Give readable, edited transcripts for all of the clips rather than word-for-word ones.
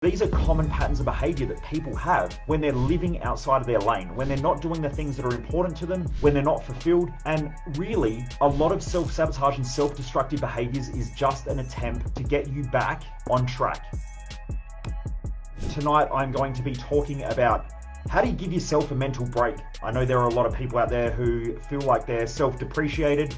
These are common patterns of behavior that people have when they're living outside of their lane, when they're not doing the things that are important to them, when they're not fulfilled. And really, a lot of self-sabotage and self-destructive behaviors is just an attempt to get you back on track. Tonight, I'm going to be talking about how do you give yourself a mental break? I know there are a lot of people out there who feel like they're self-depreciated,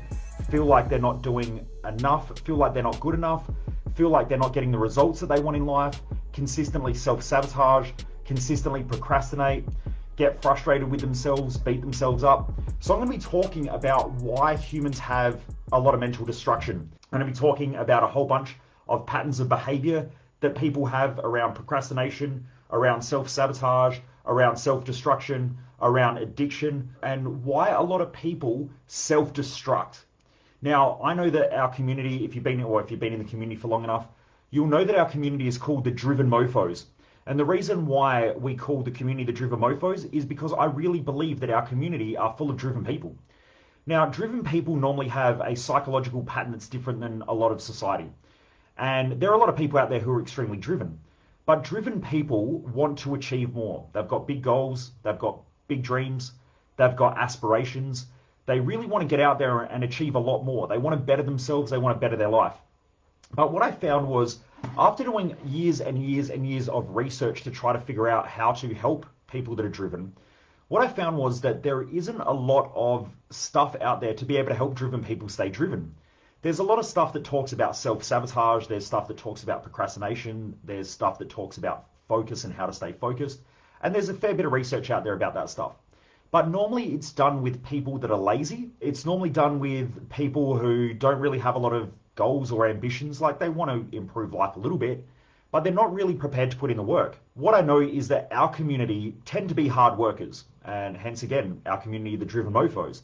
feel like they're not doing enough, feel like they're not good enough, feel like they're not getting the results that they want in life, consistently self-sabotage, consistently procrastinate, get frustrated with themselves, beat themselves up. So I'm going to be talking about why humans have a lot of mental destruction. I'm going to be talking about a whole bunch of patterns of behavior that people have around procrastination, around self-sabotage, around self-destruction, around addiction, and why a lot of people self-destruct. Now, I know that our community, if you've been in the community for long enough, you'll know that our community is called the Driven Mofos. And the reason why we call the community the Driven Mofos is because I really believe that our community are full of driven people. Now, driven people normally have a psychological pattern that's different than a lot of society. And there are a lot of people out there who are extremely driven. But driven people want to achieve more. They've got big goals, they've got big dreams, they've got aspirations. They really want to get out there and achieve a lot more. They want to better themselves, they want to better their life. But what I found was, after doing years and years and years of research to try to figure out how to help people that are driven, what I found was that there isn't a lot of stuff out there to be able to help driven people stay driven. There's a lot of stuff that talks about self-sabotage, there's stuff that talks about procrastination, there's stuff that talks about focus and how to stay focused, and there's a fair bit of research out there about that stuff. But normally it's done with people that are lazy. It's normally done with people who don't really have a lot of goals or ambitions. Like, they want to improve life a little bit, but they're not really prepared to put in the work. What I know is that our community tend to be hard workers, and hence again, our community, the Driven Mofos.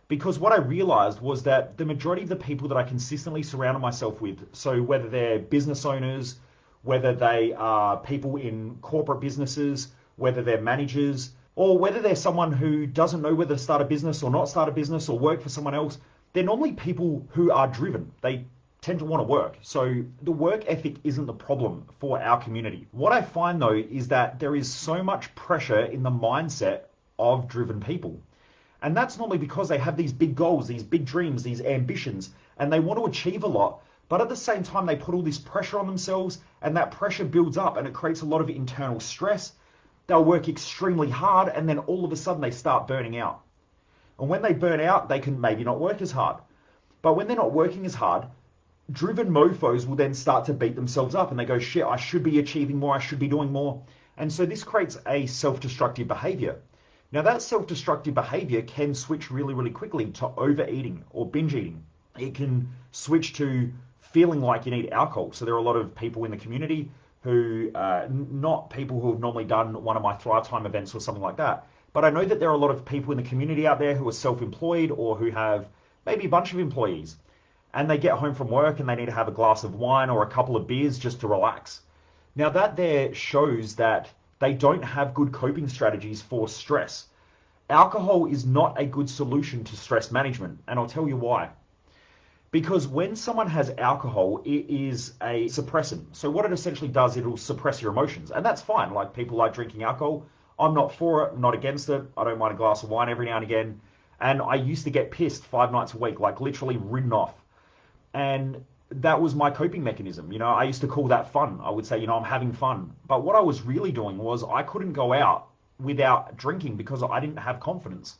Because what I realized was that the majority of the people that I consistently surrounded myself with, so whether they're business owners, whether they are people in corporate businesses, whether they're managers, or whether they're someone who doesn't know whether to start a business or not start a business or work for someone else, they're normally people who are driven. They tend to want to work. So the work ethic isn't the problem for our community. What I find though is that there is so much pressure in the mindset of driven people. And that's normally because they have these big goals, these big dreams, these ambitions, and they want to achieve a lot. But at the same time, they put all this pressure on themselves, and that pressure builds up and it creates a lot of internal stress. They'll work extremely hard, and then all of a sudden they start burning out. And when they burn out, they can maybe not work as hard. But when they're not working as hard, driven mofos will then start to beat themselves up and they go, shit, I should be achieving more, I should be doing more. And so this creates a self-destructive behavior. Now, that self-destructive behavior can switch really, really quickly to overeating or binge eating. It can switch to feeling like you need alcohol. So there are a lot of people in the community who, not people who have normally done one of my Thrive Time events or something like that, but I know that there are a lot of people in the community out there who are self-employed or who have maybe a bunch of employees, and they get home from work and they need to have a glass of wine or a couple of beers just to relax. Now, that there shows that they don't have good coping strategies for stress. Alcohol is not a good solution to stress management, and I'll tell you why. Because when someone has alcohol, it is a suppressant. So what it essentially does, it'll suppress your emotions. And that's fine. Like, people like drinking alcohol. I'm not for it, not against it. I don't mind a glass of wine every now and again. And I used to get pissed 5 nights a week, like literally ridden off. And that was my coping mechanism. You know, I used to call that fun. I would say, you know, I'm having fun. But what I was really doing was I couldn't go out without drinking because I didn't have confidence.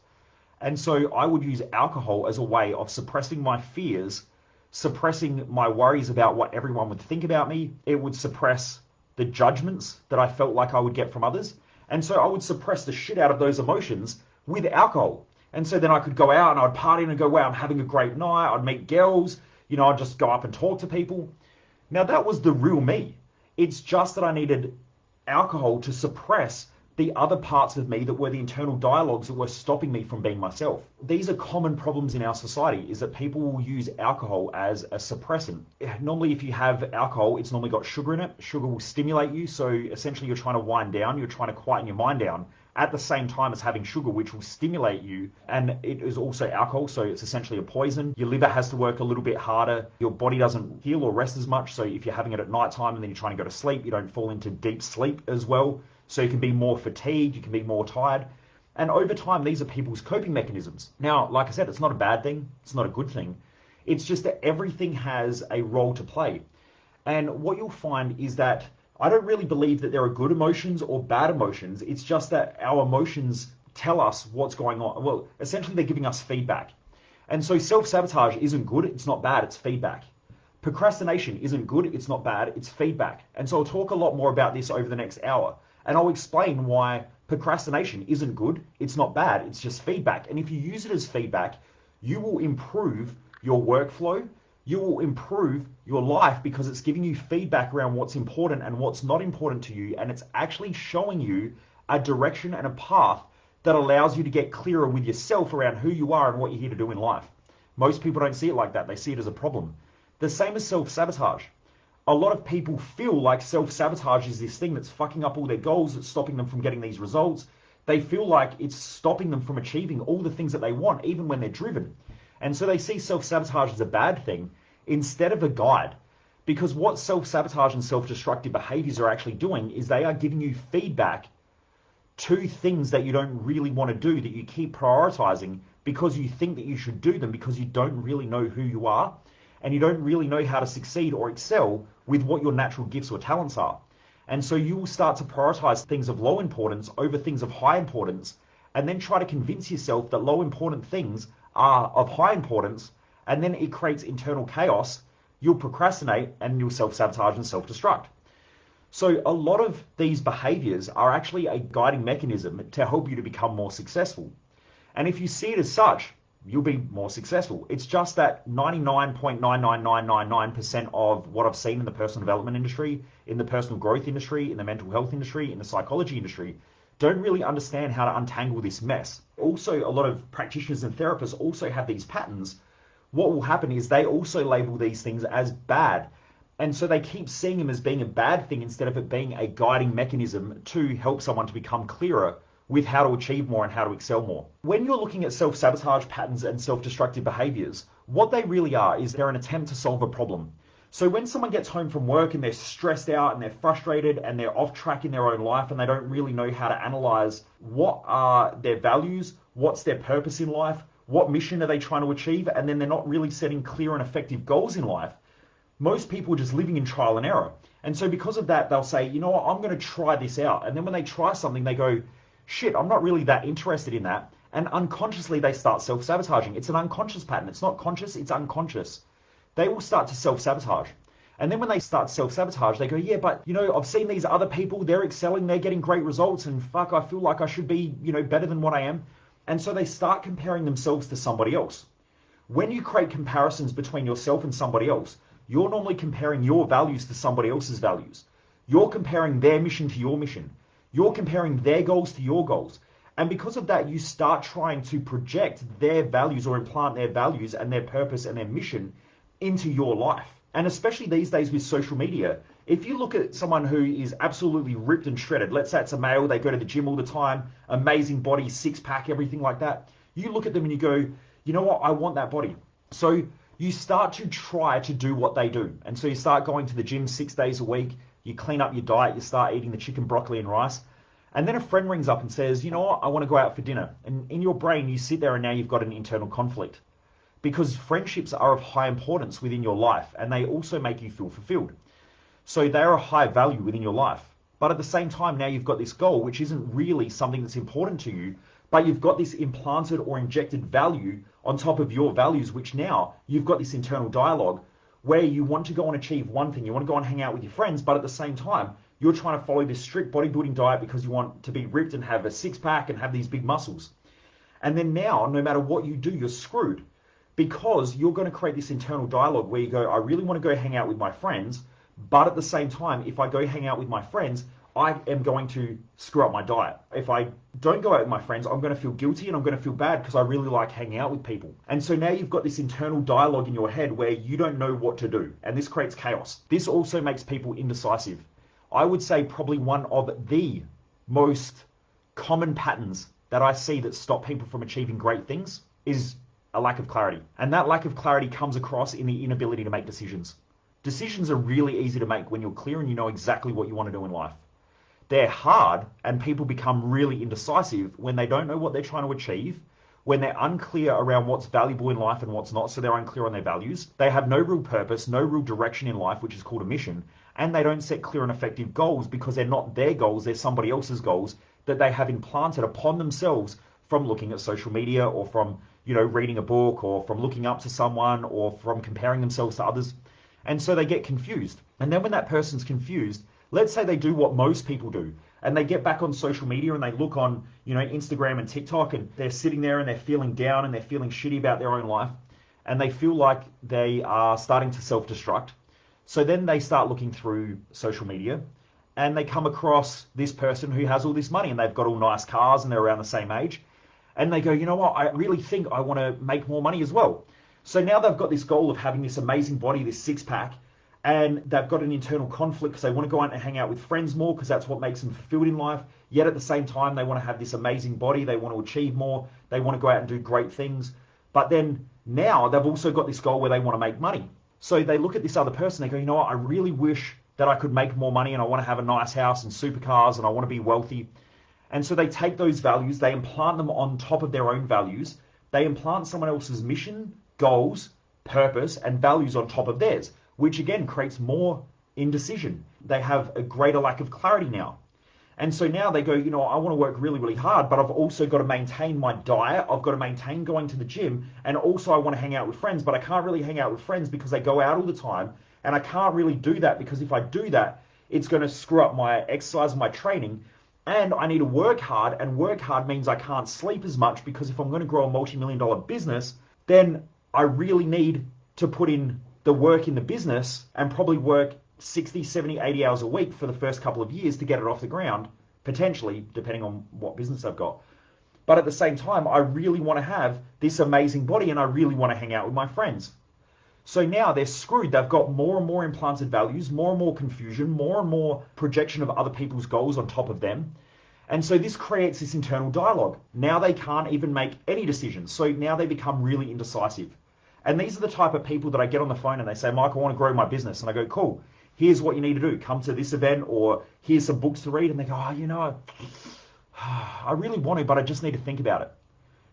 And so I would use alcohol as a way of suppressing my fears, suppressing my worries about what everyone would think about me. It would suppress the judgments that I felt like I would get from others. And so I would suppress the shit out of those emotions with alcohol. And so then I could go out and I'd party and go, wow, I'm having a great night. I'd meet girls. You know, I'd just go up and talk to people. Now, that was the real me. It's just that I needed alcohol to suppress the other parts of me that were the internal dialogues that were stopping me from being myself. These are common problems in our society, is that people will use alcohol as a suppressant. Normally, if you have alcohol, it's normally got sugar in it. Sugar will stimulate you. So essentially, you're trying to wind down. You're trying to quieten your mind down. at the same time as having sugar, which will stimulate you. And it is also alcohol, so it's essentially a poison. Your liver has to work a little bit harder. Your body doesn't heal or rest as much. So if you're having it at nighttime and then you're trying to go to sleep, you don't fall into deep sleep as well. So you can be more fatigued, you can be more tired. And over time, these are people's coping mechanisms. Now, like I said, it's not a bad thing. It's not a good thing. It's just that everything has a role to play. And what you'll find is that I don't really believe that there are good emotions or bad emotions. It's just that our emotions tell us what's going on. Well, essentially, they're giving us feedback. And so self-sabotage isn't good. It's not bad. It's feedback. Procrastination isn't good. It's not bad. It's feedback. And so I'll talk a lot more about this over the next hour. And I'll explain why procrastination isn't good. It's not bad. It's just feedback. And if you use it as feedback, you will improve your workflow. You will improve your life because it's giving you feedback around what's important and what's not important to you. And it's actually showing you a direction and a path that allows you to get clearer with yourself around who you are and what you're here to do in life. Most people don't see it like that. They see it as a problem. The same as self-sabotage. A lot of people feel like self-sabotage is this thing that's fucking up all their goals, that's stopping them from getting these results. They feel like it's stopping them from achieving all the things that they want, even when they're driven. And so they see self-sabotage as a bad thing instead of a guide. Because what self-sabotage and self-destructive behaviors are actually doing is they are giving you feedback to things that you don't really want to do, that you keep prioritizing because you think that you should do them because you don't really know who you are and you don't really know how to succeed or excel with what your natural gifts or talents are. And so you will start to prioritize things of low importance over things of high importance and then try to convince yourself that low important things are of high importance, and then it creates internal chaos. You'll procrastinate and you'll self-sabotage and self-destruct. So a lot of these behaviors are actually a guiding mechanism to help you to become more successful. And if you see it as such, you'll be more successful. It's just that 99.99999% of what I've seen in the personal development industry, in the personal growth industry, in the mental health industry, in the psychology industry, don't really understand how to untangle this mess. Also, a lot of practitioners and therapists also have these patterns. What will happen is they also label these things as bad. And so they keep seeing them as being a bad thing instead of it being a guiding mechanism to help someone to become clearer with how to achieve more and how to excel more. When you're looking at self-sabotage patterns and self-destructive behaviors, what they really are is they're an attempt to solve a problem. So when someone gets home from work and they're stressed out and they're frustrated and they're off track in their own life and they don't really know how to analyze what are their values, what's their purpose in life, what mission are they trying to achieve, and then they're not really setting clear and effective goals in life, most people are just living in trial and error. And so because of that, they'll say, you know what, I'm going to try this out. And then when they try something, they go, shit, I'm not really that interested in that. And unconsciously, they start self-sabotaging. It's an unconscious pattern. It's not conscious, it's unconscious. They will start to self-sabotage. And then when they start self-sabotage, they go, yeah, but, you know, I've seen these other people, they're excelling, they're getting great results, and fuck, I feel like I should be, you know, better than what I am. And so they start comparing themselves to somebody else. When you create comparisons between yourself and somebody else, you're normally comparing your values to somebody else's values. You're comparing their mission to your mission. You're comparing their goals to your goals. And because of that, you start trying to project their values or implant their values and their purpose and their mission into your life. And especially these days with social media, if you look at someone who is absolutely ripped and shredded, let's say it's a male, they go to the gym all the time, amazing body, six pack, everything like that. You look at them and you go, you know what, I want that body. So you start to try to do what they do. And so you start going to the gym 6 days a week, you clean up your diet, you start eating the chicken, broccoli and rice. And then a friend rings up and says, you know what, I want to go out for dinner. And in your brain, you sit there and now you've got an internal conflict. Because friendships are of high importance within your life and they also make you feel fulfilled. So they're a high value within your life. But at the same time, now you've got this goal, which isn't really something that's important to you, but you've got this implanted or injected value on top of your values, which now you've got this internal dialogue where you want to go and achieve one thing. You want to go and hang out with your friends, but at the same time, you're trying to follow this strict bodybuilding diet because you want to be ripped and have a six pack and have these big muscles. And then now, no matter what you do, you're screwed. Because you're going to create this internal dialogue where you go, I really want to go hang out with my friends, but at the same time, if I go hang out with my friends, I am going to screw up my diet. If I don't go out with my friends, I'm going to feel guilty and I'm going to feel bad because I really like hanging out with people. And so now you've got this internal dialogue in your head where you don't know what to do, and this creates chaos. This also makes people indecisive. I would say probably one of the most common patterns that I see that stop people from achieving great things is a lack of clarity. And that lack of clarity comes across in the inability to make decisions. Decisions are really easy to make when you're clear and you know exactly what you want to do in life. They're hard, and people become really indecisive when they don't know what they're trying to achieve, when they're unclear around what's valuable in life and what's not, so they're unclear on their values. They have no real purpose, no real direction in life, which is called a mission, and they don't set clear and effective goals because they're not their goals, they're somebody else's goals that they have implanted upon themselves from looking at social media or from, reading a book or from looking up to someone or from comparing themselves to others. And so they get confused. And then when that person's confused, let's say they do what most people do and they get back on social media and they look on, Instagram and TikTok, and they're sitting there and they're feeling down and they're feeling shitty about their own life, and they feel like they are starting to self-destruct. So then they start looking through social media and they come across this person who has all this money and they've got all nice cars and they're around the same age. And they go, you know what, I really think I want to make more money as well. So now they've got this goal of having this amazing body, this six pack, and they've got an internal conflict because they want to go out and hang out with friends more because that's what makes them fulfilled in life. Yet at the same time, they want to have this amazing body. They want to achieve more. They want to go out and do great things. But then now they've also got this goal where they want to make money. So they look at this other person, they go, you know what, I really wish that I could make more money and I want to have a nice house and supercars and I want to be wealthy. And so they take those values, they implant them on top of their own values. They implant someone else's mission, goals, purpose, and values on top of theirs, which again creates more indecision. They have a greater lack of clarity now. And so now they go, I want to work really, really hard, but I've also got to maintain my diet. I've got to maintain going to the gym. And also I want to hang out with friends, but I can't really hang out with friends because they go out all the time. And I can't really do that because if I do that, it's going to screw up my exercise and my training. And I need to work hard, and work hard means I can't sleep as much because if I'm going to grow a multi-million-dollar business, then I really need to put in the work in the business and probably work 60, 70, 80 hours a week for the first couple of years to get it off the ground, potentially, depending on what business I've got. But at the same time, I really want to have this amazing body and I really want to hang out with my friends. So now they're screwed. They've got more and more implanted values, more and more confusion, more and more projection of other people's goals on top of them. And so this creates this internal dialogue. Now they can't even make any decisions. So now they become really indecisive. And these are the type of people that I get on the phone and they say, Mike, I want to grow my business. And I go, cool, here's what you need to do. Come to this event, or here's some books to read. And they go, I really want to, but I just need to think about it.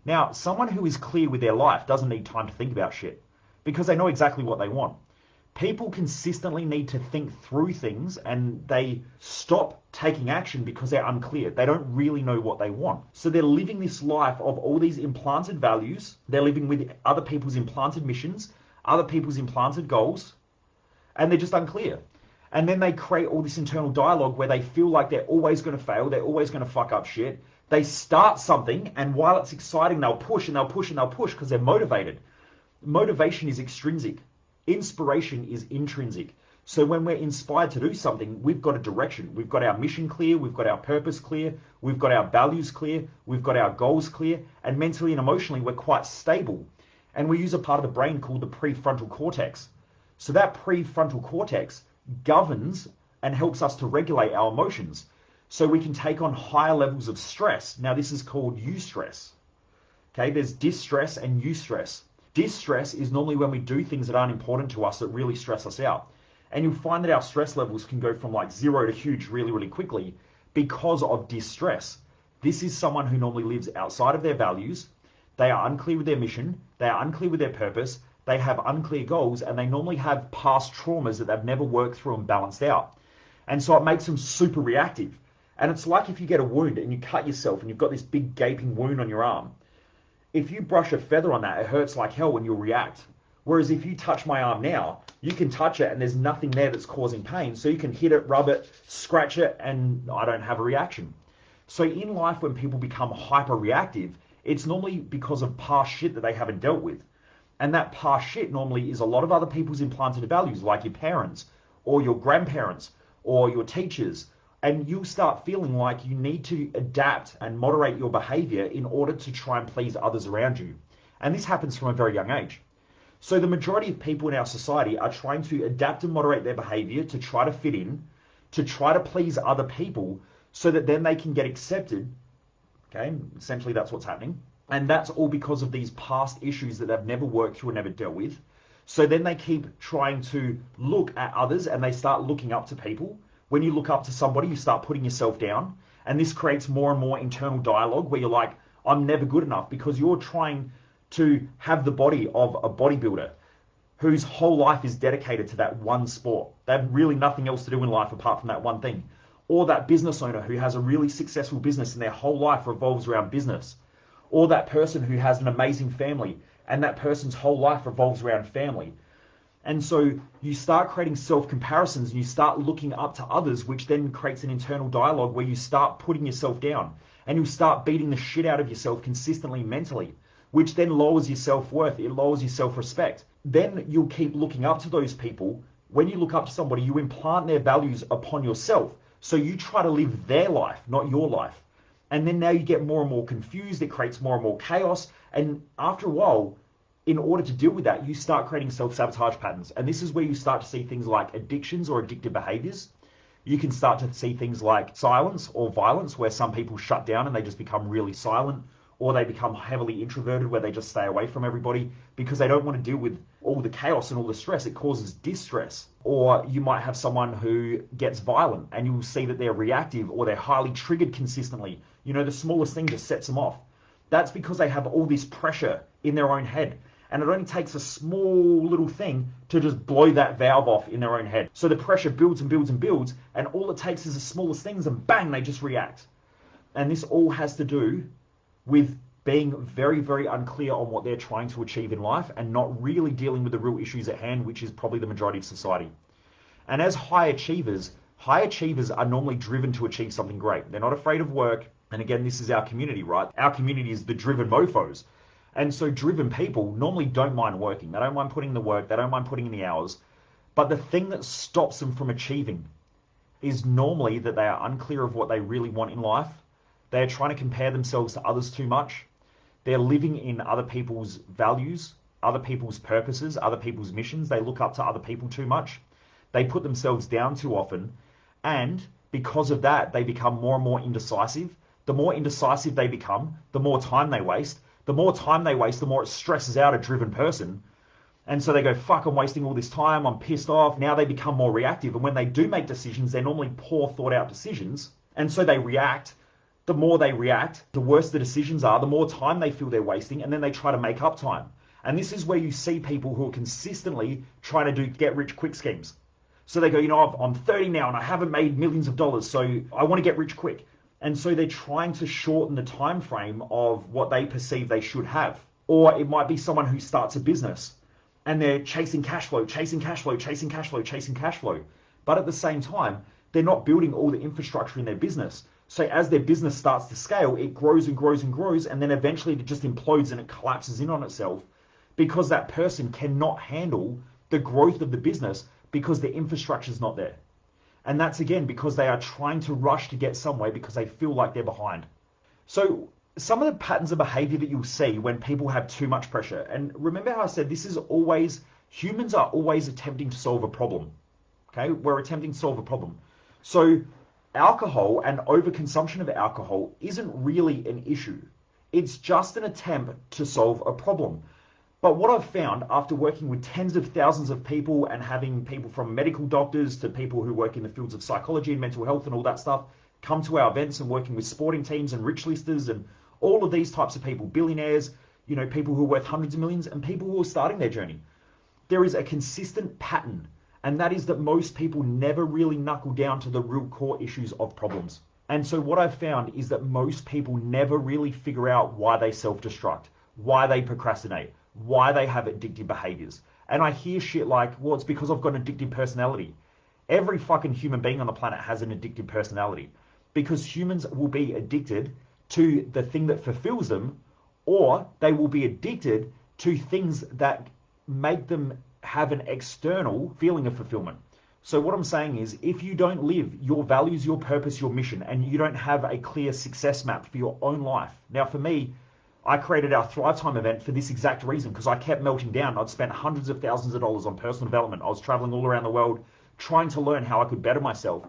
Now, someone who is clear with their life doesn't need time to think about shit because they know exactly what they want. People consistently need to think through things and they stop taking action because they're unclear. They don't really know what they want. So they're living this life of all these implanted values. They're living with other people's implanted missions, other people's implanted goals, and they're just unclear. And then they create all this internal dialogue where they feel like they're always going to fail. They're always going to fuck up shit. They start something, and while it's exciting, they'll push and they'll push and they'll push because they're motivated. Motivation is extrinsic. Inspiration is intrinsic. So when we're inspired to do something, we've got a direction. We've got our mission clear. We've got our purpose clear. We've got our values clear. We've got our goals clear. And mentally and emotionally, we're quite stable. And we use a part of the brain called the prefrontal cortex. So that prefrontal cortex governs and helps us to regulate our emotions. So we can take on higher levels of stress. Now, this is called eustress. Okay, there's distress and eustress. Distress is normally when we do things that aren't important to us that really stress us out. And you'll find that our stress levels can go from like 0 to huge really, really quickly because of distress. This is someone who normally lives outside of their values. They are unclear with their mission. They are unclear with their purpose. They have unclear goals, and they normally have past traumas that they've never worked through and balanced out. And so it makes them super reactive. And it's like if you get a wound and you cut yourself and you've got this big gaping wound on your arm. If you brush a feather on that, it hurts like hell when you'll react. Whereas if you touch my arm now, you can touch it and there's nothing there that's causing pain. So you can hit it, rub it, scratch it, and I don't have a reaction. So in life, when people become hyper reactive, it's normally because of past shit that they haven't dealt with. And that past shit normally is a lot of other people's implanted values, like your parents or your grandparents or your teachers. And you'll start feeling like you need to adapt and moderate your behavior in order to try and please others around you. And this happens from a very young age. So the majority of people in our society are trying to adapt and moderate their behavior to try to fit in, to try to please other people so that then they can get accepted Okay, essentially that's what's happening. And that's all because of these past issues that they've never worked through and never dealt with. So then they keep trying to look at others and they start looking up to people. When you look up to somebody, you start putting yourself down. And this creates more and more internal dialogue where you're like, I'm never good enough, because you're trying to have the body of a bodybuilder whose whole life is dedicated to that one sport. They have really nothing else to do in life apart from that one thing. Or that business owner who has a really successful business and their whole life revolves around business. Or that person who has an amazing family and that person's whole life revolves around family. And so you start creating self-comparisons and you start looking up to others, which then creates an internal dialogue where you start putting yourself down and you start beating the shit out of yourself consistently mentally, which then lowers your self-worth, it lowers your self-respect. Then you'll keep looking up to those people. When you look up to somebody, you implant their values upon yourself. So you try to live their life, not your life. And then now you get more and more confused, it creates more and more chaos. And after a while, in order to deal with that, you start creating self-sabotage patterns. And this is where you start to see things like addictions or addictive behaviors. You can start to see things like silence or violence, where some people shut down and they just become really silent, or they become heavily introverted where they just stay away from everybody because they don't want to deal with all the chaos and all the stress. It causes distress. Or you might have someone who gets violent and you'll see that they're reactive or they're highly triggered consistently. You know, the smallest thing just sets them off. That's because they have all this pressure in their own head. And it only takes a small little thing to just blow that valve off in their own head. So the pressure builds and builds and builds, and all it takes is the smallest things and bang, they just react. And this all has to do with being very, very unclear on what they're trying to achieve in life and not really dealing with the real issues at hand, which is probably the majority of society. And as high achievers are normally driven to achieve something great. They're not afraid of work. And again, this is our community, right? Our community is the driven mofos. And so driven people normally don't mind working. They don't mind putting in the work. They don't mind putting in the hours. But the thing that stops them from achieving is normally that they are unclear of what they really want in life. They are trying to compare themselves to others too much. They're living in other people's values, other people's purposes, other people's missions. They look up to other people too much. They put themselves down too often. And because of that, they become more and more indecisive. The more indecisive they become, the more time they waste. The more time they waste, the more it stresses out a driven person. And so they go, fuck, I'm wasting all this time. I'm pissed off. Now they become more reactive. And when they do make decisions, they're normally poor thought out decisions. And so they react. The more they react, the worse the decisions are, the more time they feel they're wasting. And then they try to make up time. And this is where you see people who are consistently trying to do get rich quick schemes. So they go, you know, I'm 30 now and I haven't made millions of dollars. So I want to get rich quick. And so they're trying to shorten the time frame of what they perceive they should have. Or it might be someone who starts a business and they're chasing cash flow, chasing cash flow, chasing cash flow, chasing cash flow. But at the same time, they're not building all the infrastructure in their business. So as their business starts to scale, it grows and grows and grows, and then eventually it just implodes and it collapses in on itself because that person cannot handle the growth of the business because the infrastructure is not there. And that's again because they are trying to rush to get somewhere because they feel like they're behind. So some of the patterns of behavior that you'll see when people have too much pressure, and remember how I said this is always, humans are always attempting to solve a problem. Okay, we're attempting to solve a problem. So alcohol and overconsumption of alcohol isn't really an issue. It's just an attempt to solve a problem. But what I've found after working with tens of thousands of people and having people from medical doctors to people who work in the fields of psychology and mental health and all that stuff come to our events, and working with sporting teams and rich listers and all of these types of people, billionaires, you know, people who are worth hundreds of millions and people who are starting their journey, there is a consistent pattern. And that is that most people never really knuckle down to the real core issues of problems. And so what I've found is that most people never really figure out why they self-destruct, why they procrastinate, why they have addictive behaviors. And I hear shit like, well, it's because I've got an addictive personality. Every fucking human being on the planet has an addictive personality, because humans will be addicted to the thing that fulfills them, or they will be addicted to things that make them have an external feeling of fulfillment. So what I'm saying is, if you don't live your values, your purpose, your mission, and you don't have a clear success map for your own life. Now for me, I created our Thrive Time event for this exact reason, because I kept melting down. I'd spent hundreds of thousands of dollars on personal development. I was traveling all around the world trying to learn how I could better myself.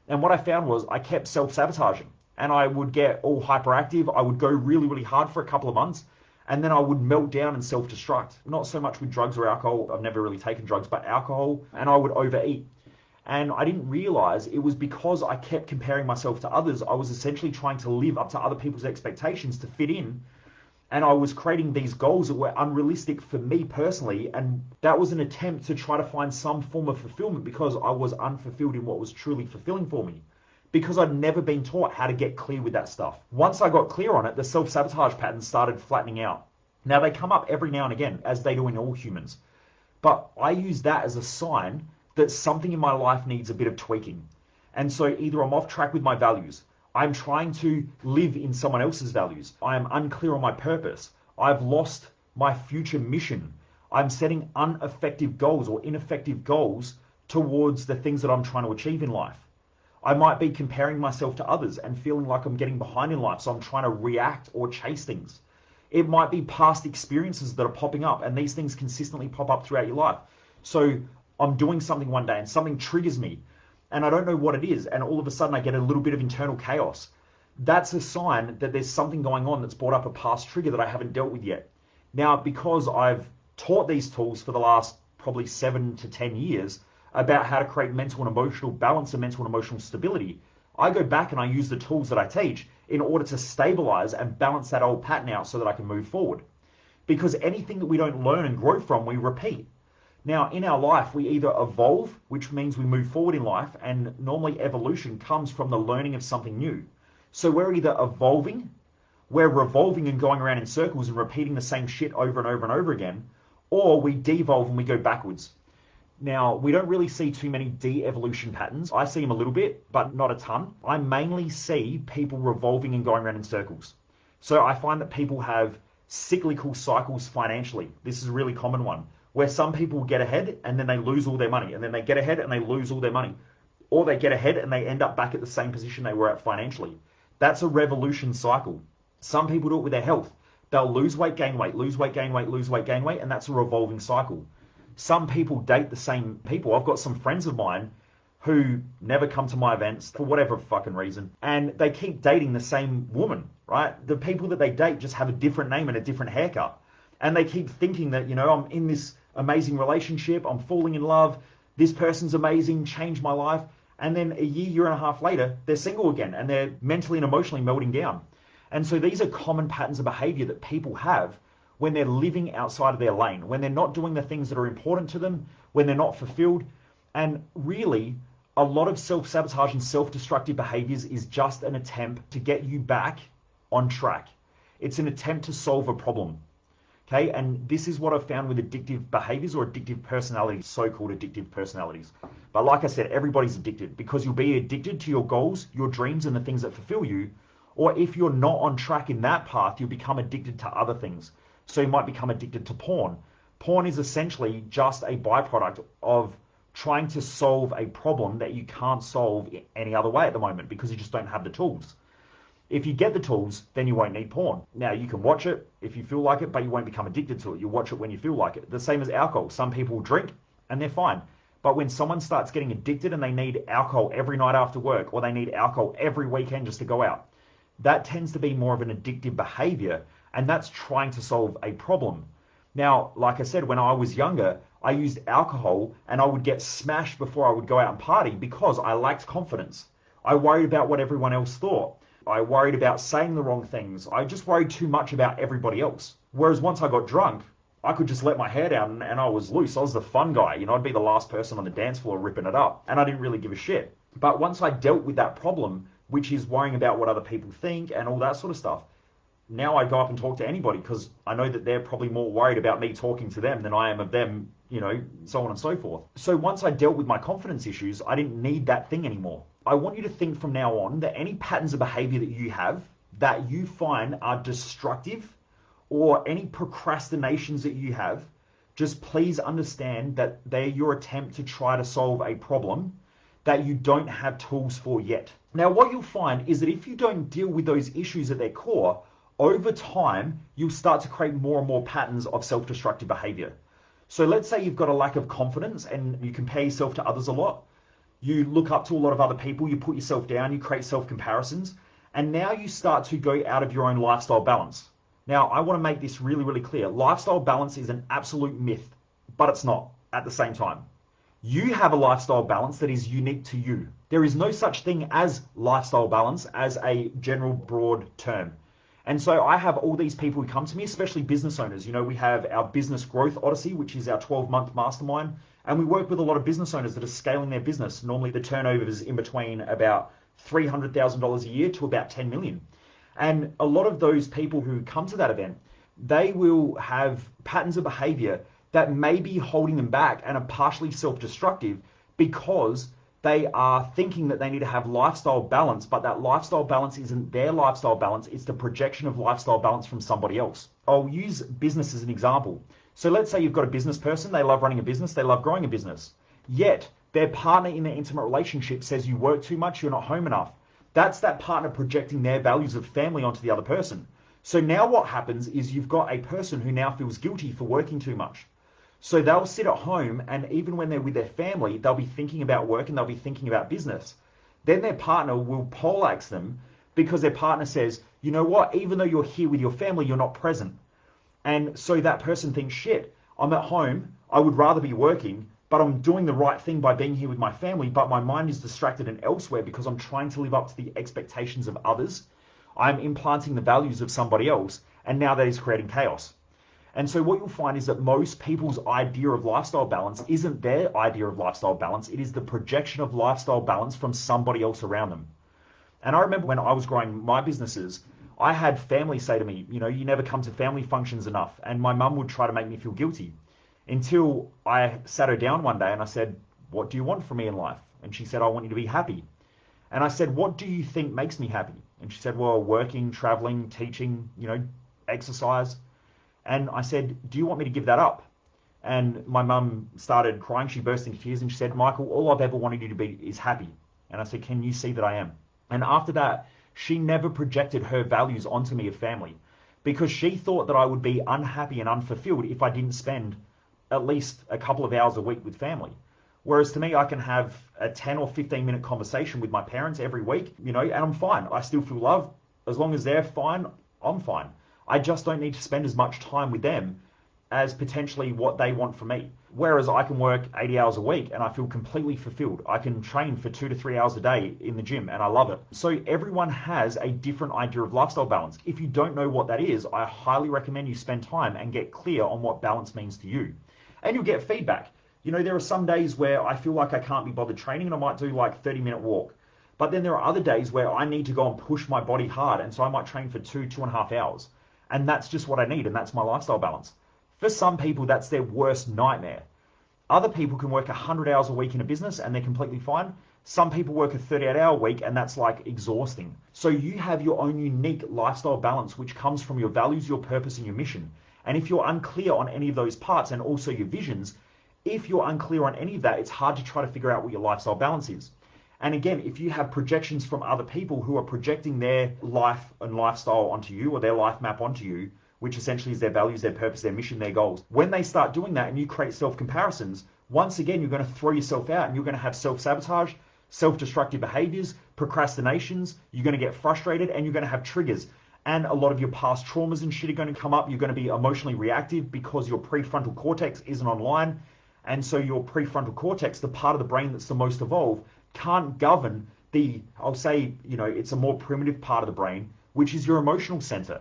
And what I found was I kept self-sabotaging. and I would get all hyperactive. I would go really, really hard for a couple of months, and then I would melt down and self-destruct. Not so much with drugs or alcohol. I've never really taken drugs, but alcohol, and I would overeat. And I didn't realize it was because I kept comparing myself to others. I was essentially trying to live up to other people's expectations to fit in. And I was creating these goals that were unrealistic for me personally. And that was an attempt to try to find some form of fulfillment because I was unfulfilled in what was truly fulfilling for me. Because I'd never been taught how to get clear with that stuff. Once I got clear on it, the self-sabotage patterns started flattening out. Now they come up every now and again, as they do in all humans. But I use that as a sign that something in my life needs a bit of tweaking. And so either I'm off track with my values, I'm trying to live in someone else's values, I am unclear on my purpose, I've lost my future mission, I'm setting ineffective goals towards the things that I'm trying to achieve in life. I might be comparing myself to others and feeling like I'm getting behind in life, so I'm trying to react or chase things. It might be past experiences that are popping up, and these things consistently pop up throughout your life. So I'm doing something one day and something triggers me and I don't know what it is, and all of a sudden I get a little bit of internal chaos. That's a sign that there's something going on that's brought up a past trigger that I haven't dealt with yet. Now, because I've taught these tools for the last probably 7 to 10 years about how to create mental and emotional balance and mental and emotional stability, I go back and I use the tools that I teach in order to stabilize and balance that old pattern out so that I can move forward. Because anything that we don't learn and grow from, we repeat. Now, in our life, we either evolve, which means we move forward in life, and normally evolution comes from the learning of something new. So we're either evolving, we're revolving and going around in circles and repeating the same shit over and over and over again, or we devolve and we go backwards. Now, we don't really see too many de-evolution patterns. I see them a little bit, but not a ton. I mainly see people revolving and going around in circles. So I find that people have cyclical cycles financially. This is a really common one, where some people get ahead and then they lose all their money, and then they get ahead and they lose all their money, or they get ahead and they end up back at the same position they were at financially. That's a revolution cycle. Some people do it with their health. They'll lose weight, gain weight, lose weight, gain weight, lose weight, gain weight, and that's a revolving cycle. Some people date the same people. I've got some friends of mine who never come to my events for whatever fucking reason, and they keep dating the same woman, right? The people that they date just have a different name and a different haircut. And they keep thinking that, I'm in this amazing relationship, I'm falling in love, this person's amazing, changed my life. And then a year and a half later, they're single again and they're mentally and emotionally melting down. And so these are common patterns of behavior that people have when they're living outside of their lane, when they're not doing the things that are important to them, when they're not fulfilled. And really, a lot of self-sabotage and self-destructive behaviors is just an attempt to get you back on track. It's an attempt to solve a problem. Okay, and this is what I've found with addictive behaviors or addictive personalities, so-called addictive personalities. But like I said, everybody's addicted because you'll be addicted to your goals, your dreams, and the things that fulfill you. Or if you're not on track in that path, you'll become addicted to other things. So you might become addicted to porn. Porn is essentially just a byproduct of trying to solve a problem that you can't solve any other way at the moment because you just don't have the tools. If you get the tools, then you won't need porn. Now, you can watch it if you feel like it, but you won't become addicted to it. You'll watch it when you feel like it. The same as alcohol. Some people drink and they're fine. But when someone starts getting addicted and they need alcohol every night after work, or they need alcohol every weekend just to go out, that tends to be more of an addictive behavior, and that's trying to solve a problem. Now, like I said, when I was younger, I used alcohol and I would get smashed before I would go out and party because I lacked confidence. I worried about what everyone else thought. I worried about saying the wrong things. I just worried too much about everybody else. Whereas once I got drunk, I could just let my hair down and I was loose. I was the fun guy. I'd be the last person on the dance floor ripping it up. And I didn't really give a shit. But once I dealt with that problem, which is worrying about what other people think and all that sort of stuff, now I go up and talk to anybody because I know that they're probably more worried about me talking to them than I am of them, so on and so forth. So once I dealt with my confidence issues, I didn't need that thing anymore. I want you to think from now on that any patterns of behavior that you have that you find are destructive, or any procrastinations that you have, just please understand that they're your attempt to try to solve a problem that you don't have tools for yet. Now, what you'll find is that if you don't deal with those issues at their core, over time, you'll start to create more and more patterns of self-destructive behavior. So let's say you've got a lack of confidence and you compare yourself to others a lot. You look up to a lot of other people, you put yourself down, you create self-comparisons, And now you start to go out of your own lifestyle balance. Now, I want to make this really, really clear. Lifestyle balance is an absolute myth, but it's not at the same time. You have a lifestyle balance that is unique to you. There is no such thing as lifestyle balance as a general broad term. And so I have all these people who come to me, especially business owners. You know, we have our business growth odyssey, which is our 12-month mastermind. And we work with a lot of business owners that are scaling their business. Normally the turnover is in between about $300,000 a year to about 10 million. And a lot of those people who come to that event, they will have patterns of behavior that may be holding them back and are partially self-destructive because they are thinking that they need to have lifestyle balance, but that lifestyle balance isn't their lifestyle balance. It's the projection of lifestyle balance from somebody else. I'll use business as an example. So let's say you've got a business person, they love running a business, they love growing a business, yet their partner in their intimate relationship says you work too much, you're not home enough. That's that partner projecting their values of family onto the other person. So now what happens is you've got a person who now feels guilty for working too much. So they'll sit at home, and even when they're with their family, they'll be thinking about work and they'll be thinking about business. Then their partner will poleaxe them because their partner says, you know what, even though you're here with your family, you're not present. And so that person thinks, shit, I'm at home, I would rather be working, but I'm doing the right thing by being here with my family, but my mind is distracted and elsewhere because I'm trying to live up to the expectations of others. I'm implanting the values of somebody else, and now that is creating chaos. And so what you'll find is that most people's idea of lifestyle balance isn't their idea of lifestyle balance. It is the projection of lifestyle balance from somebody else around them. And I remember when I was growing my businesses, I had family say to me, you know, you never come to family functions enough. And my mum would try to make me feel guilty until I sat her down one day and I said, what do you want from me in life? And she said, I want you to be happy. And I said, what do you think makes me happy? And she said, well, working, traveling, teaching, you know, exercise. And I said, do you want me to give that up? And my mum started crying. She burst into tears and she said, Michael, all I've ever wanted you to be is happy. And I said, can you see that I am? And after that, she never projected her values onto me of family because she thought that I would be unhappy and unfulfilled if I didn't spend at least a couple of hours a week with family. Whereas to me, I can have a 10 or 15-minute conversation with my parents every week, you know, and I'm fine. I still feel love. As long as they're fine, I'm fine. I just don't need to spend as much time with them as potentially what they want from me. Whereas I can work 80 hours a week and I feel completely fulfilled. I can train for 2 to 3 hours a day in the gym and I love it. So everyone has a different idea of lifestyle balance. If you don't know what that is, I highly recommend you spend time and get clear on what balance means to you. And you'll get feedback. You know, there are some days where I feel like I can't be bothered training and I might do like 30-minute walk. But then there are other days where I need to go and push my body hard. And so I might train for 2.5 hours. And that's just what I need. And that's my lifestyle balance. For some people, that's their worst nightmare. Other people can work 100 hours a week in a business and they're completely fine. Some people work a 38-hour week and that's like exhausting. So you have your own unique lifestyle balance, which comes from your values, your purpose, and your mission. And if you're unclear on any of those parts and also your visions, if you're unclear on any of that, it's hard to try to figure out what your lifestyle balance is. And again, if you have projections from other people who are projecting their life and lifestyle onto you or their life map onto you, which essentially is their values, their purpose, their mission, their goals. When they start doing that and you create self-comparisons, once again, you're going to throw yourself out and you're going to have self-sabotage, self-destructive behaviors, procrastinations, you're going to get frustrated and you're going to have triggers. And a lot of your past traumas and shit are going to come up. You're going to be emotionally reactive because your prefrontal cortex isn't online. And so your prefrontal cortex, the part of the brain that's the most evolved, can't govern the, I'll say, you know, it's a more primitive part of the brain, which is your emotional center.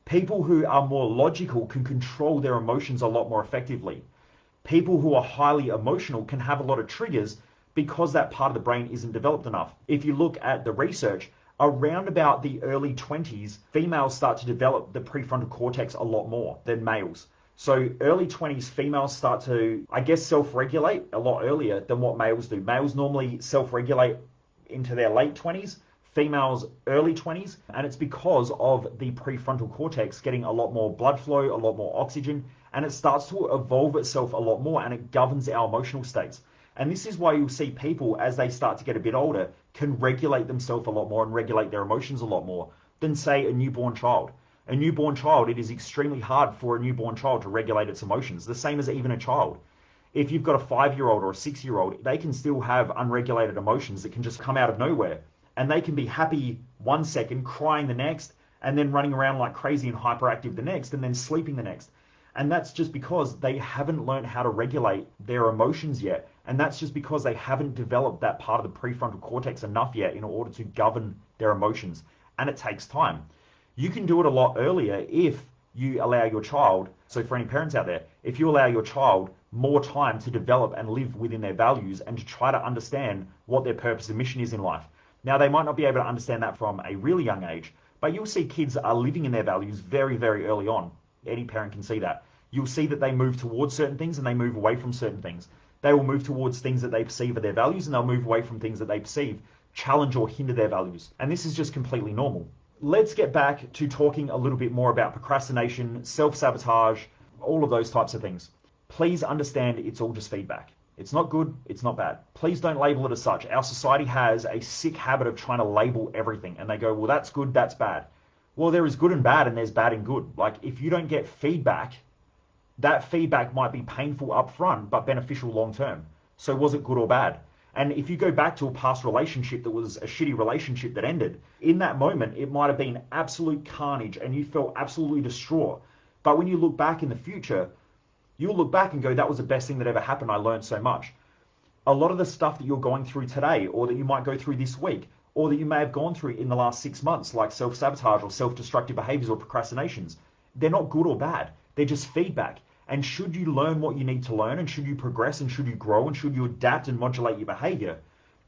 People who are more logical can control their emotions a lot more effectively. People who are highly emotional can have a lot of triggers because that part of the brain isn't developed enough. If you look at the research, around about the early 20s, females start to develop the prefrontal cortex a lot more than males. So early 20s, females start to, I guess, self-regulate a lot earlier than what males do. Males normally self-regulate into their late 20s. Females early 20s, and it's because of the prefrontal cortex getting a lot more blood flow, a lot more oxygen, and it starts to evolve itself a lot more and it governs our emotional states. And this is why you'll see people as they start to get a bit older can regulate themselves a lot more and regulate their emotions a lot more than say a newborn child. A newborn child, it is extremely hard for a newborn child to regulate its emotions, the same as even a child. If you've got a 5-year-old or a 6-year-old, they can still have unregulated emotions that can just come out of nowhere. And they can be happy 1 second, crying the next, and then running around like crazy and hyperactive the next, and then sleeping the next. And that's just because they haven't learned how to regulate their emotions yet. And that's just because they haven't developed that part of the prefrontal cortex enough yet in order to govern their emotions. And it takes time. You can do it a lot earlier if you allow your child, so for any parents out there, if you allow your child more time to develop and live within their values and to try to understand what their purpose and mission is in life. Now, they might not be able to understand that from a really young age, but you'll see kids are living in their values very, very early on. Any parent can see that. You'll see that they move towards certain things and they move away from certain things. They will move towards things that they perceive are their values, and they'll move away from things that they perceive challenge or hinder their values. And this is just completely normal. Let's get back to talking a little bit more about procrastination, self-sabotage, all of those types of things. Please understand it's all just feedback. It's not good, it's not bad. Please don't label it as such. Our society has a sick habit of trying to label everything, and they go, well, that's good, that's bad. Well, there is good and bad, and there's bad and good. Like, if you don't get feedback, that feedback might be painful up front, but beneficial long term. So was it good or bad? And if you go back to a past relationship that was a shitty relationship that ended, in that moment, it might have been absolute carnage and you felt absolutely distraught. But when you look back in the future, you'll look back and go, that was the best thing that ever happened. I learned so much. A lot of the stuff that you're going through today, or that you might go through this week, or that you may have gone through in the last 6 months, like self-sabotage or self-destructive behaviors or procrastinations, they're not good or bad. They're just feedback. And should you learn what you need to learn, and should you progress, and should you grow, and should you adapt and modulate your behavior,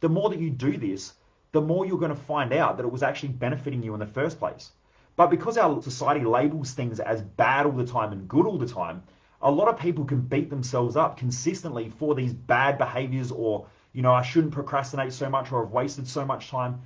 the more that you do this, the more you're going to find out that it was actually benefiting you in the first place. But because our society labels things as bad all the time and good all the time, a lot of people can beat themselves up consistently for these bad behaviors, or, I shouldn't procrastinate so much, or I've wasted so much time.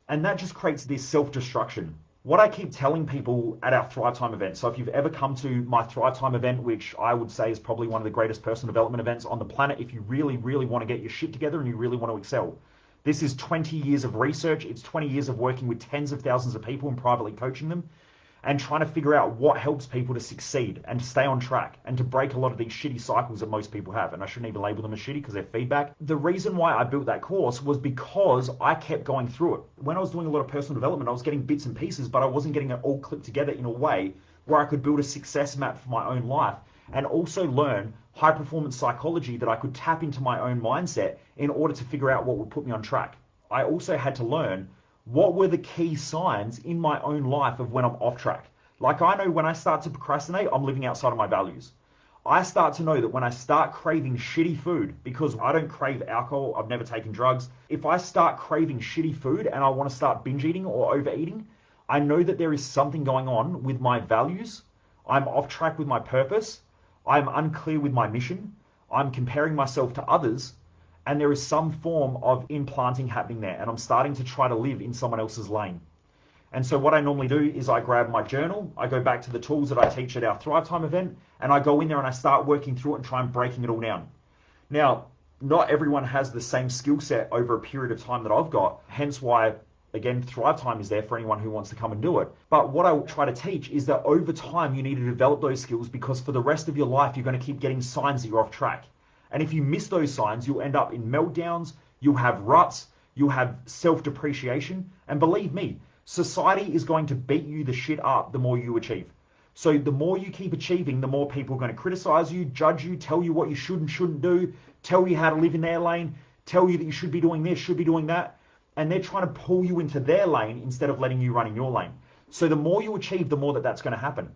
And that just creates this self-destruction. What I keep telling people at our Thrive Time event, so if you've ever come to my Thrive Time event, which I would say is probably one of the greatest personal development events on the planet, if you really, really want to get your shit together and you really want to excel. This is 20 years of research. It's 20 years of working with tens of thousands of people and privately coaching them, and trying to figure out what helps people to succeed and to stay on track and to break a lot of these shitty cycles that most people have. And I shouldn't even label them as shitty because they're feedback. The reason why I built that course was because I kept going through it. When I was doing a lot of personal development, I was getting bits and pieces, but I wasn't getting it all clipped together in a way where I could build a success map for my own life and also learn high performance psychology that I could tap into my own mindset in order to figure out what would put me on track. I also had to learn what were the key signs in my own life of when I'm off track. Like, I know when I start to procrastinate, I'm living outside of my values. I start to know that when I start craving shitty food, because I don't crave alcohol, I've never taken drugs. If I start craving shitty food and I want to start binge eating or overeating, I know that there is something going on with my values. I'm off track with my purpose. I'm unclear with my mission. I'm comparing myself to others. And there is some form of implanting happening there, and I'm starting to try to live in someone else's lane. And so what I normally do is I grab my journal, I go back to the tools that I teach at our Thrive Time event, and I go in there and I start working through it and try and breaking it all down. Now, not everyone has the same skill set over a period of time that I've got, hence why, again, Thrive Time is there for anyone who wants to come and do it. But what I try to teach is that over time you need to develop those skills, because for the rest of your life you're going to keep getting signs that you're off track. And if you miss those signs, you'll end up in meltdowns, you'll have ruts, you'll have self-depreciation. And believe me, society is going to beat you the shit up the more you achieve. So the more you keep achieving, the more people are going to criticize you, judge you, tell you what you should and shouldn't do, tell you how to live in their lane, tell you that you should be doing this, should be doing that. And they're trying to pull you into their lane instead of letting you run in your lane. So the more you achieve, the more that's going to happen.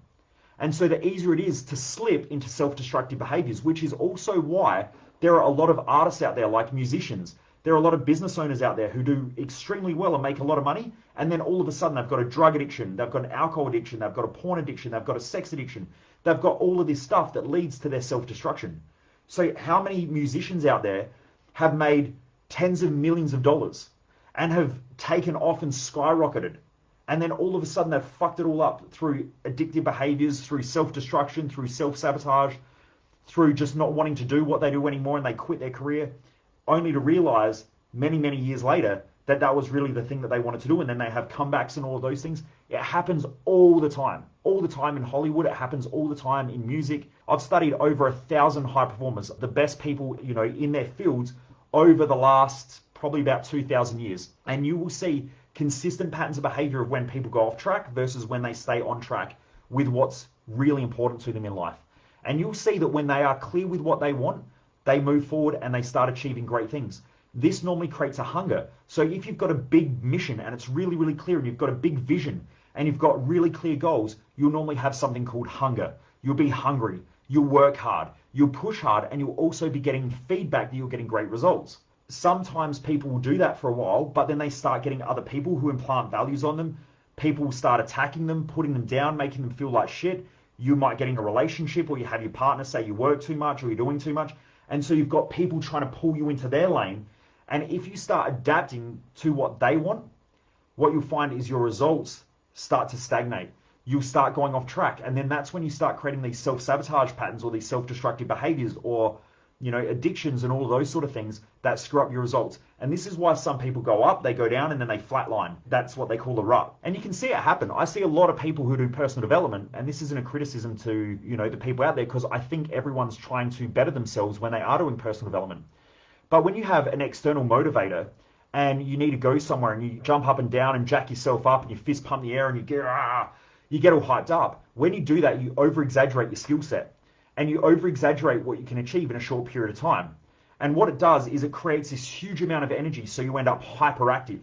And so the easier it is to slip into self-destructive behaviors, which is also why there are a lot of artists out there, like musicians. There are a lot of business owners out there who do extremely well and make a lot of money. And then all of a sudden they've got a drug addiction, they've got an alcohol addiction, they've got a porn addiction, they've got a sex addiction. They've got all of this stuff that leads to their self-destruction. So how many musicians out there have made tens of millions of dollars and have taken off and skyrocketed? And then all of a sudden they've fucked it all up through addictive behaviors, through self-destruction, through self-sabotage, through just not wanting to do what they do anymore, and they quit their career, only to realize many, many years later that that was really the thing that they wanted to do. And then they have comebacks and all of those things. It happens all the time in Hollywood. It happens all the time in music. I've studied over 1,000 high performers, the best people, in their fields over the last probably about 2,000 years. And you will see consistent patterns of behavior of when people go off track versus when they stay on track with what's really important to them in life. And you'll see that when they are clear with what they want, they move forward and they start achieving great things. This normally creates a hunger. So if you've got a big mission and it's really, really clear and you've got a big vision and you've got really clear goals, you'll normally have something called hunger. You'll be hungry, you'll work hard, you'll push hard, and you'll also be getting feedback that you're getting great results. Sometimes people will do that for a while, but then they start getting other people who implant values on them. People will start attacking them, putting them down, making them feel like shit. You might get in a relationship, or you have your partner say you work too much or you're doing too much. And so you've got people trying to pull you into their lane. And if you start adapting to what they want, what you'll find is your results start to stagnate. You'll start going off track. And then that's when you start creating these self-sabotage patterns or these self-destructive behaviors or, addictions and all of those sort of things that screw up your results. And this is why some people go up, they go down, and then they flatline. That's what they call the rut. And you can see it happen. I see a lot of people who do personal development, and this isn't a criticism to, the people out there, because I think everyone's trying to better themselves when they are doing personal development. But when you have an external motivator and you need to go somewhere and you jump up and down and jack yourself up and you fist pump the air and you get all hyped up. When you do that, you over-exaggerate your skill set and you over-exaggerate what you can achieve in a short period of time. And what it does is it creates this huge amount of energy, so you end up hyperactive.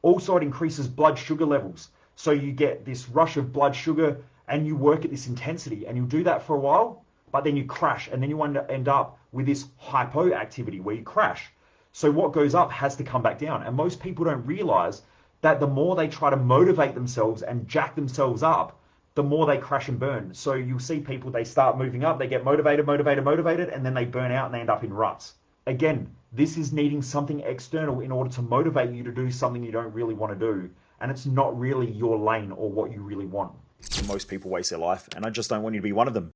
Also, it increases blood sugar levels. So you get this rush of blood sugar and you work at this intensity, and you'll do that for a while, but then you crash, and then you end up with this hypoactivity where you crash. So what goes up has to come back down. And most people don't realize that the more they try to motivate themselves and jack themselves up, the more they crash and burn. So you'll see people, they start moving up, they get motivated, and then they burn out and they end up in ruts. Again, this is needing something external in order to motivate you to do something you don't really want to do. And it's not really your lane or what you really want. Most people waste their life, and I just don't want you to be one of them.